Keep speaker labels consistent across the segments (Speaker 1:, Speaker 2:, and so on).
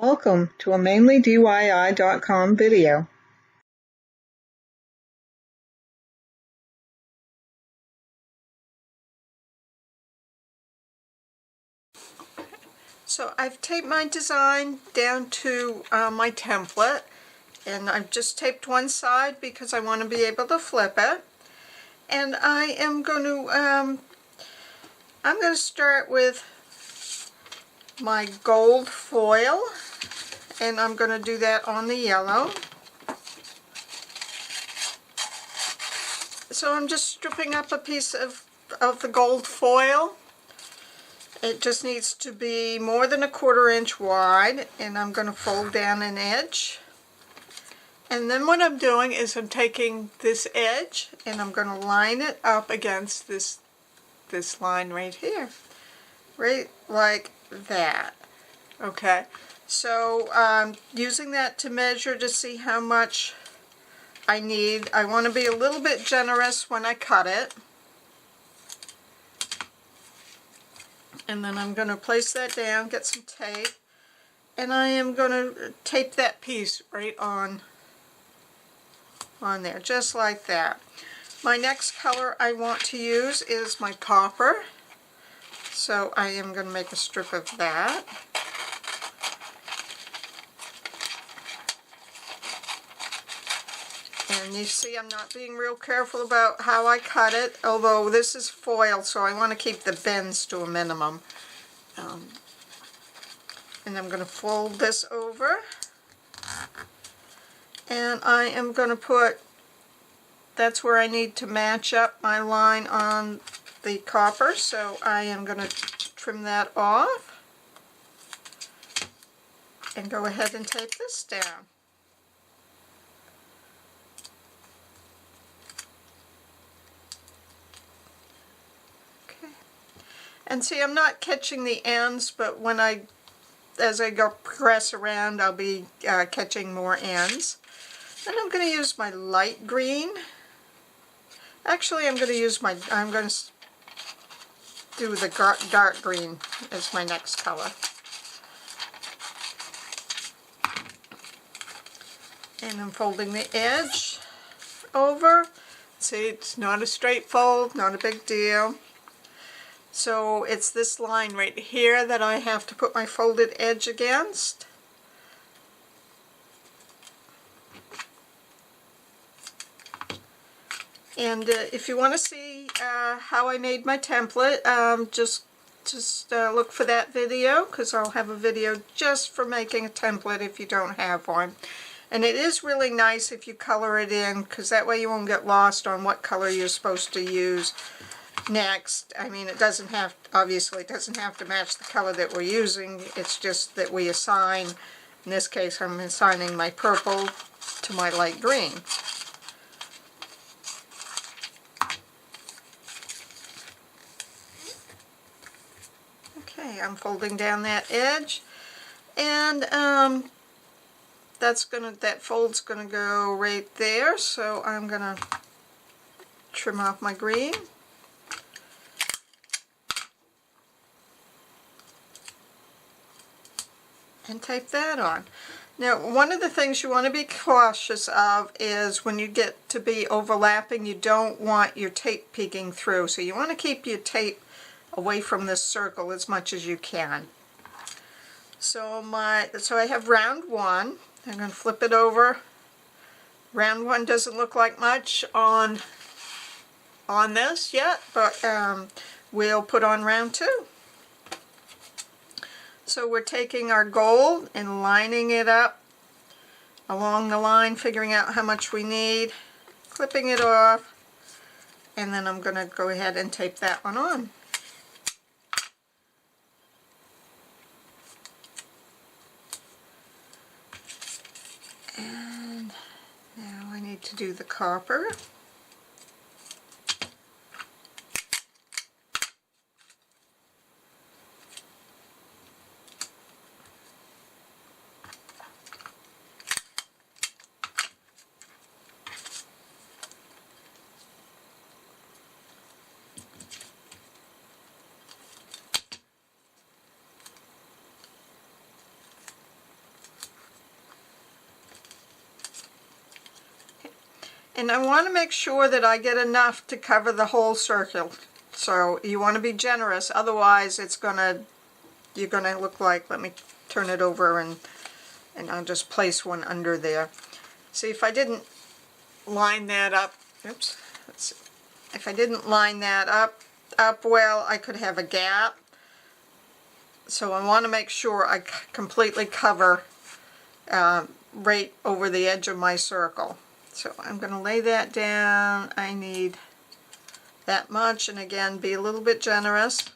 Speaker 1: Welcome to a MainelyDIY.com video.
Speaker 2: So I've taped my design down to my template, and I've just taped one side because I want to be able to flip it. And I am going to start with my gold foil, and I'm going to do that on the yellow. So I'm just stripping up a piece of the gold foil. It just needs to be more than 1/4 inch wide, and I'm going to fold down an edge. And then what I'm doing is I'm taking this edge and I'm going to line it up against this line right here. Right like that. Okay, so using that to measure to see how much I need. I want to be a little bit generous when I cut it. And then I'm going to place that down, get some tape, and I am going to tape that piece right on there, just like that. My next color I want to use is my copper, so I am going to make a strip of that. And you see I'm not being real careful about how I cut it, although this is foil, so I want to keep the bends to a minimum. And I'm going to fold this over, and I am going to put, that's where I need to match up my line on the copper, so I am going to trim that off and go ahead and tape this down. And see, I'm not catching the ends, but as I progress around, I'll be catching more ends. And I'm going to use my light green. Actually, I'm going to do the dark green as my next color. And I'm folding the edge over. See, it's not a straight fold, not a big deal. So it's this line right here that I have to put my folded edge against. And if you want to see how I made my template, just look for that video, because I'll have a video just for making a template if you don't have one. And it is really nice if you color it in, because that way you won't get lost on what color you're supposed to use next. I mean, it doesn't have, obviously it doesn't have to match the color that we're using, it's just that we assign, in this case I'm assigning my purple to my light green. Okay, I'm folding down that edge, and that fold's gonna go right there, so I'm gonna trim off my green. And tape that on. Now, one of the things you want to be cautious of is when you get to be overlapping, you don't want your tape peeking through. So you want to keep your tape away from this circle as much as you can. So I have round one. I'm going to flip it over. Round one doesn't look like much on this yet, but we'll put on round two. So we're taking our gold and lining it up along the line, figuring out how much we need, clipping it off, and then I'm going to go ahead and tape that one on. And now I need to do the copper. And I want to make sure that I get enough to cover the whole circle. So you want to be generous, otherwise you're gonna look like, let me turn it over and I'll just place one under there. See, if I didn't line that up, oops, let's see. If I didn't line that up well, I could have a gap. So I want to make sure I completely cover right over the edge of my circle. So I'm going to lay that down. I need that much, and again, be a little bit generous.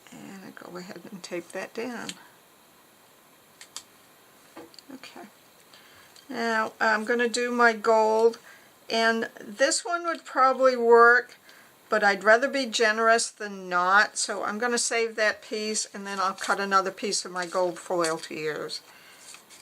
Speaker 2: And I go ahead and tape that down. Okay. Now I'm going to do my gold, and this one would probably work, but I'd rather be generous than not, so I'm going to save that piece, and then I'll cut another piece of my gold foil to use.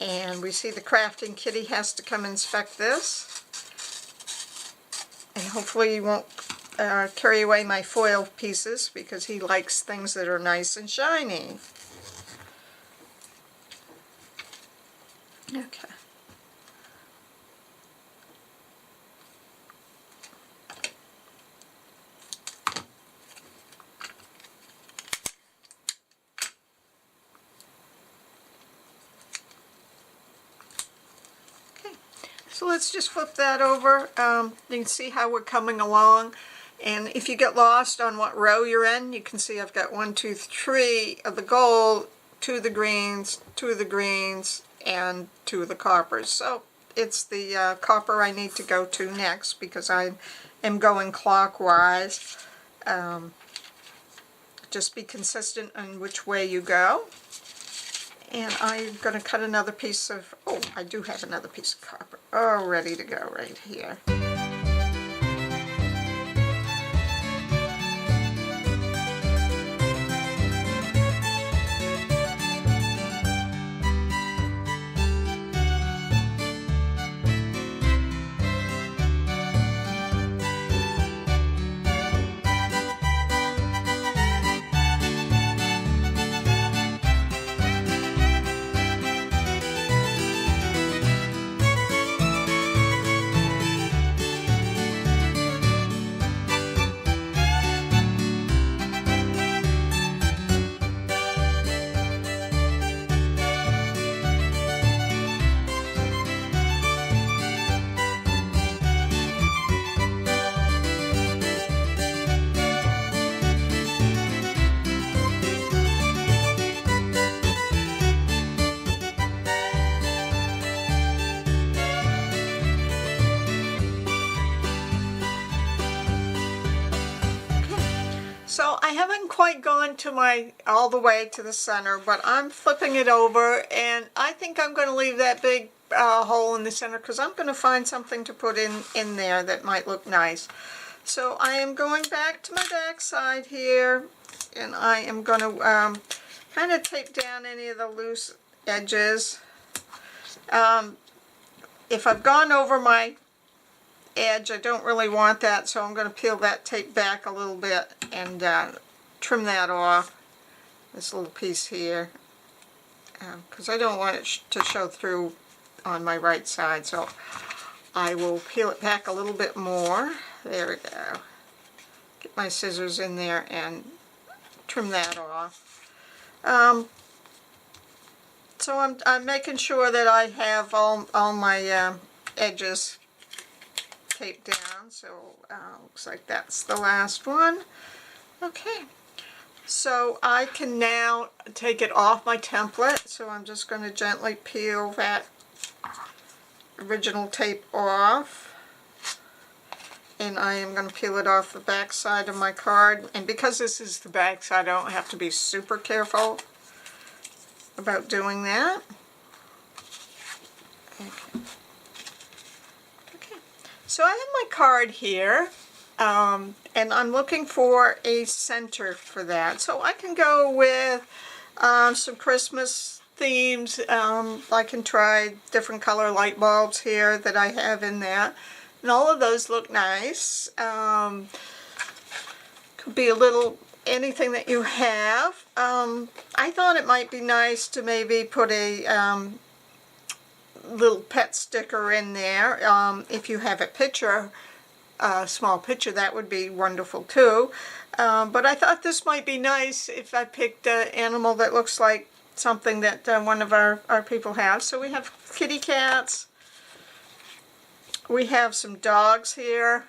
Speaker 2: And we see the crafting kitty has to come inspect this, and hopefully he won't carry away my foil pieces, because he likes things that are nice and shiny. Okay. So let's just flip that over. You can see how we're coming along, and if you get lost on what row you're in, you can see I've got 1, 2, 3 of the gold, 2 of the greens, 2 of the greens, and 2 of the coppers. So it's the copper I need to go to next, because I am going clockwise. Just be consistent in which way you go. And I'm going to cut another piece of, oh, I do have another piece of copper, all ready to go right here. So I haven't quite gone to all the way to the center, but I'm flipping it over, and I think I'm going to leave that big hole in the center, because I'm going to find something to put in there that might look nice. So I am going back to my back side here, and I am going to kind of tape down any of the loose edges. If I've gone over my edge, I don't really want that, so I'm going to peel that tape back a little bit and trim that off, this little piece here, because I don't want it to show through on my right side, so I will peel it back a little bit more. There we go. Get my scissors in there and trim that off. So I'm making sure that I have all my edges taped down, so looks like that's the last one. Okay, so I can now take it off my template, so I'm just going to gently peel that original tape off, and I am going to peel it off the back side of my card, and because this is the back side, I don't have to be super careful about doing that. Okay. So I have my card here, and I'm looking for a center for that. So I can go with some Christmas themes. I can try different color light bulbs here that I have in there, and all of those look nice. Could be a little anything that you have. I I thought it might be nice to maybe put a little pet sticker in there. If you have a small picture, that would be wonderful too. But I thought this might be nice if I picked an animal that looks like something that one of our people has. So we have kitty cats. We have some dogs here.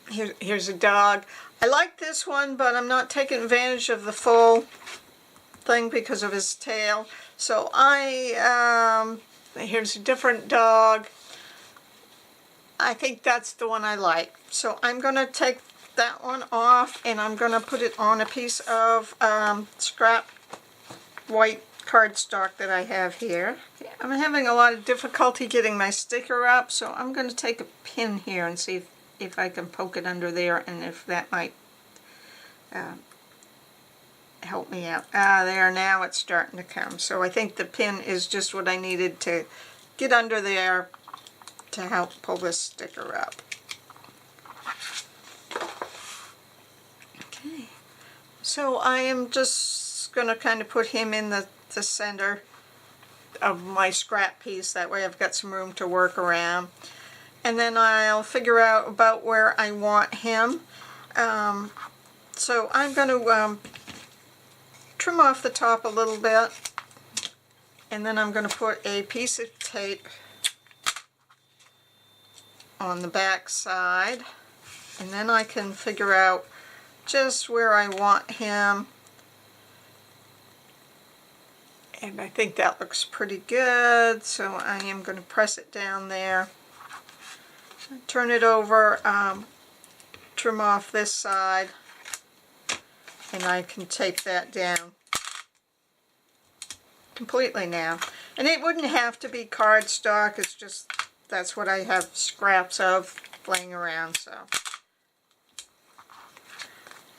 Speaker 2: Here's a dog. I like this one, but I'm not taking advantage of the full thing because of his tail. So here's a different dog. I think that's the one I like. So I'm going to take that one off, and I'm going to put it on a piece of scrap white cardstock that I have here. I'm having a lot of difficulty getting my sticker up, so I'm going to take a pin here and see if I can poke it under there, and if that might help me out. There, now it's starting to come. So I think the pin is just what I needed to get under there to help pull this sticker up. Okay, so I am just going to kind of put him in the center of my scrap piece. That way I've got some room to work around. And then I'll figure out about where I want him. So I'm going to trim off the top a little bit, and then I'm going to put a piece of tape on the back side, and then I can figure out just where I want him. And I think that looks pretty good, so I am going to press it down there. Turn it over, trim off this side, and I can tape that down completely now. And it wouldn't have to be cardstock, it's just that's what I have scraps of laying around. So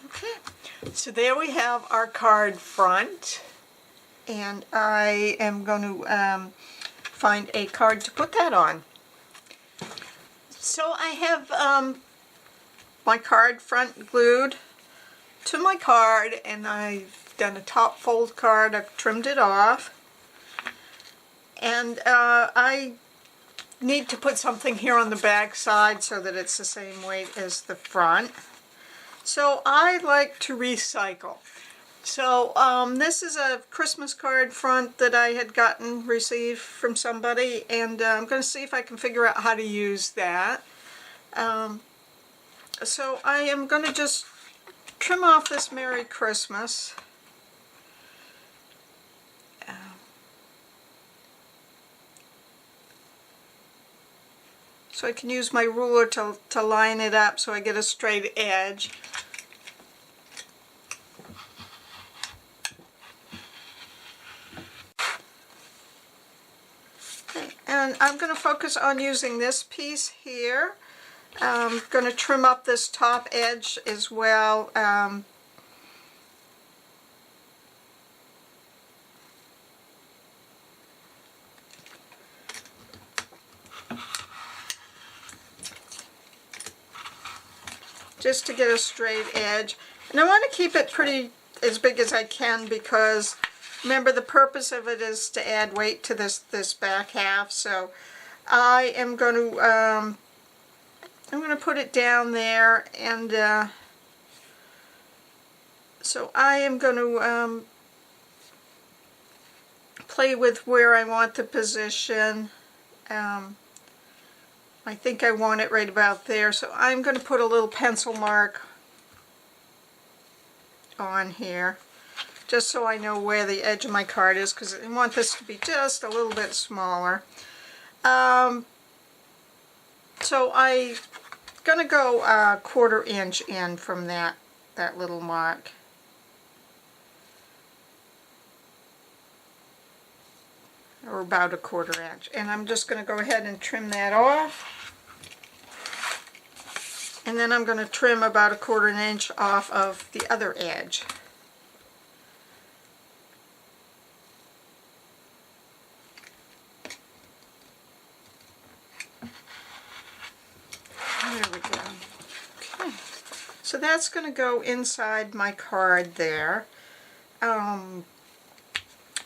Speaker 2: okay, so there we have our card front, and I am going to find a card to put that on. So I have my card front glued to my card, and I've done a top fold card. I've trimmed it off, and I need to put something here on the back side so that it's the same weight as the front. So I like to recycle. So this is a Christmas card front that I had received from somebody, and I'm going to see if I can figure out how to use that. So I am going to just trim off this Merry Christmas. So I can use my ruler to line it up so I get a straight edge. Okay, and I'm going to focus on using this piece here. I'm going to trim up this top edge as well. Just to get a straight edge. And I want to keep it pretty as big as I can, because remember, the purpose of it is to add weight to this back half. So I am going to I'm going to put it down there, and so I am going to play with where I want the position. I think I want it right about there, so I'm going to put a little pencil mark on here, just so I know where the edge of my card is, because I want this to be just a little bit smaller. So I'm going to go a 1/4 inch in from that little mark. Or about a 1/4 inch. And I'm just going to go ahead and trim that off. And then I'm going to trim about a 1/4 inch off of the other edge. There we go. Okay. So that's going to go inside my card there. I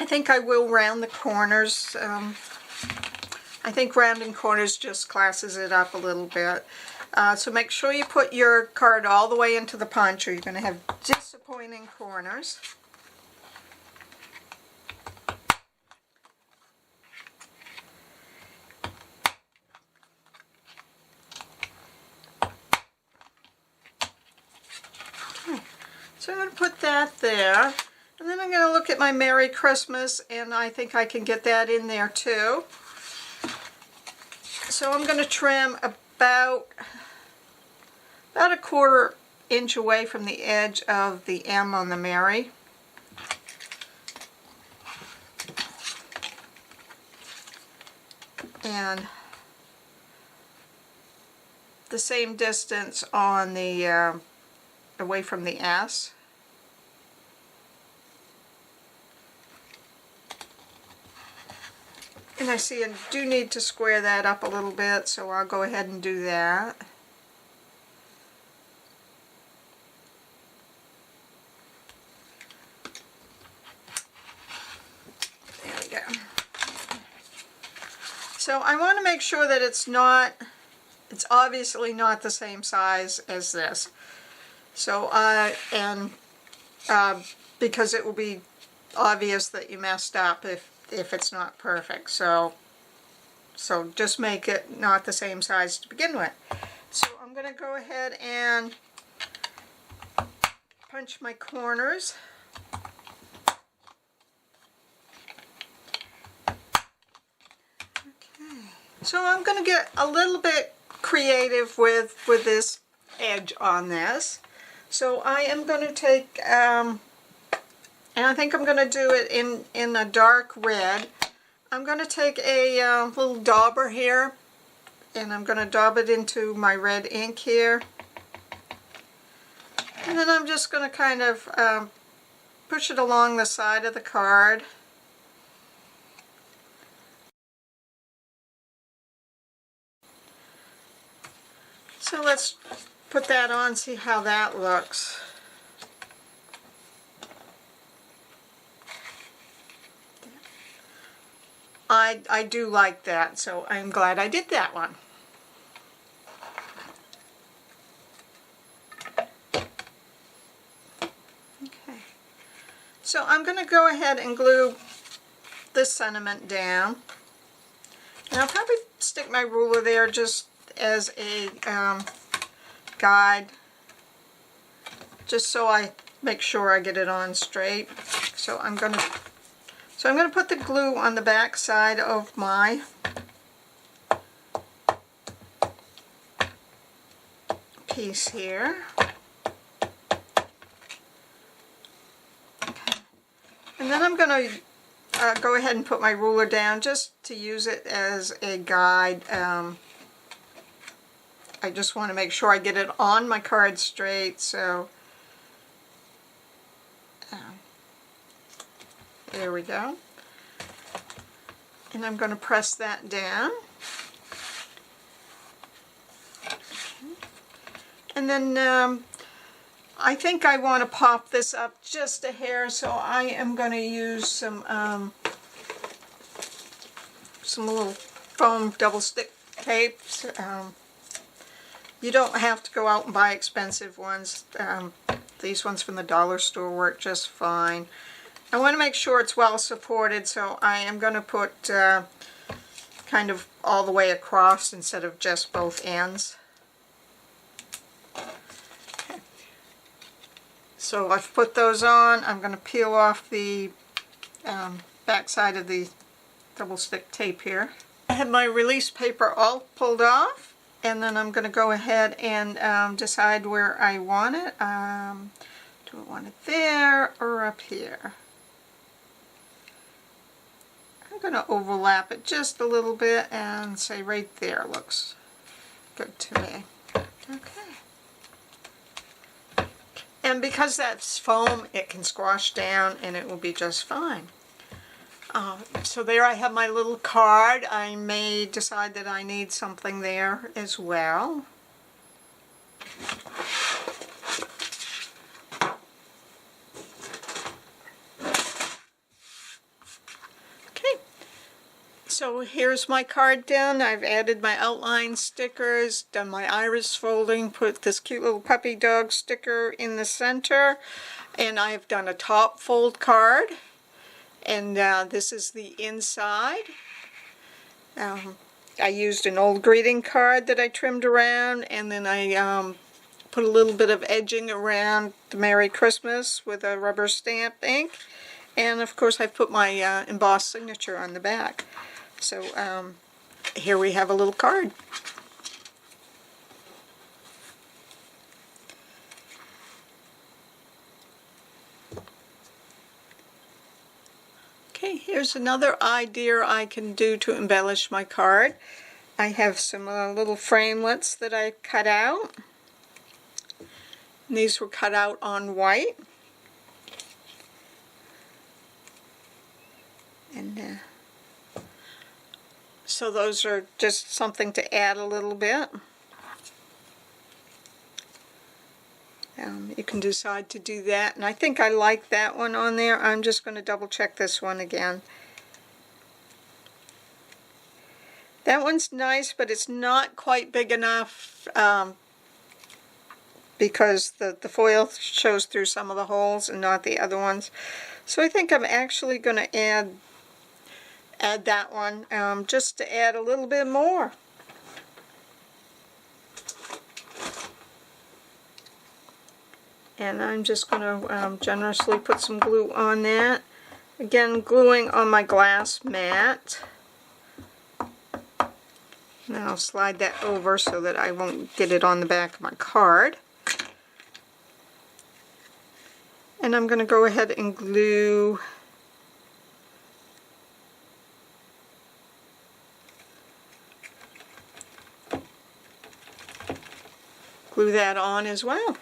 Speaker 2: think I will round the corners. I think rounding corners just classes it up a little bit. So make sure you put your card all the way into the punch, or you're going to have disappointing corners. So I'm going to put that there, and then I'm going to look at my Merry Christmas, and I think I can get that in there too. So I'm going to trim about a 1/4 inch away from the edge of the M on the Merry. And the same distance on the away from the S. And I see I do need to square that up a little bit, so I'll go ahead and do that. There we go. So I want to make sure that it's obviously not the same size as this. So because it will be obvious that you messed up if it's not perfect. So just make it not the same size to begin with. So I'm going to go ahead and punch my corners. Okay. So I'm going to get a little bit creative with this edge on this. So I am going to take, and I think I'm going to do it in a dark red. I'm going to take a little dauber here, and I'm going to daub it into my red ink here. And then I'm just going to kind of push it along the side of the card. So let's put that on, see how that looks. I do like that, so I'm glad I did that one. Okay. So I'm going to go ahead and glue this sentiment down. And I'll probably stick my ruler there just as a guide, just so I make sure I get it on straight. So I'm going to put the glue on the back side of my piece here. Okay. And then I'm going to go ahead and put my ruler down just to use it as a guide. I just want to make sure I get it on my card straight, so there we go. And I'm going to press that down. Okay. And then I think I want to pop this up just a hair, so I am going to use some little foam double stick tapes. You don't have to go out and buy expensive ones. These ones from the dollar store work just fine. I want to make sure it's well supported, so I am going to put kind of all the way across instead of just both ends. Okay. So I've put those on. I'm going to peel off the back side of the double stick tape here. I have my release paper all pulled off. And then I'm going to go ahead and decide where I want it. Do I want it there or up here? I'm going to overlap it just a little bit and say right there looks good to me. Okay. And because that's foam, it can squash down and it will be just fine. So there I have my little card. I may decide that I need something there as well. So here's my card done. I've added my outline stickers, done my iris folding, put this cute little puppy dog sticker in the center, and I've done a top fold card. And this is the inside. I used an old greeting card that I trimmed around, and then I put a little bit of edging around the Merry Christmas with a rubber stamp ink. And of course I've put my embossed signature on the back. So here we have a little card. Okay, here's another idea I can do to embellish my card. I have some little framelets that I cut out. And these were cut out on white. And so those are just something to add a little bit. You can decide to do that, and I think I like that one on there. I'm just going to double check this one again. That one's nice, but it's not quite big enough because the foil shows through some of the holes and not the other ones. So I think I'm actually going to add that one just to add a little bit more. And I'm just going to generously put some glue on that. Again, gluing on my glass mat. And I'll slide that over so that I won't get it on the back of my card. And I'm going to go ahead and glue that on as well.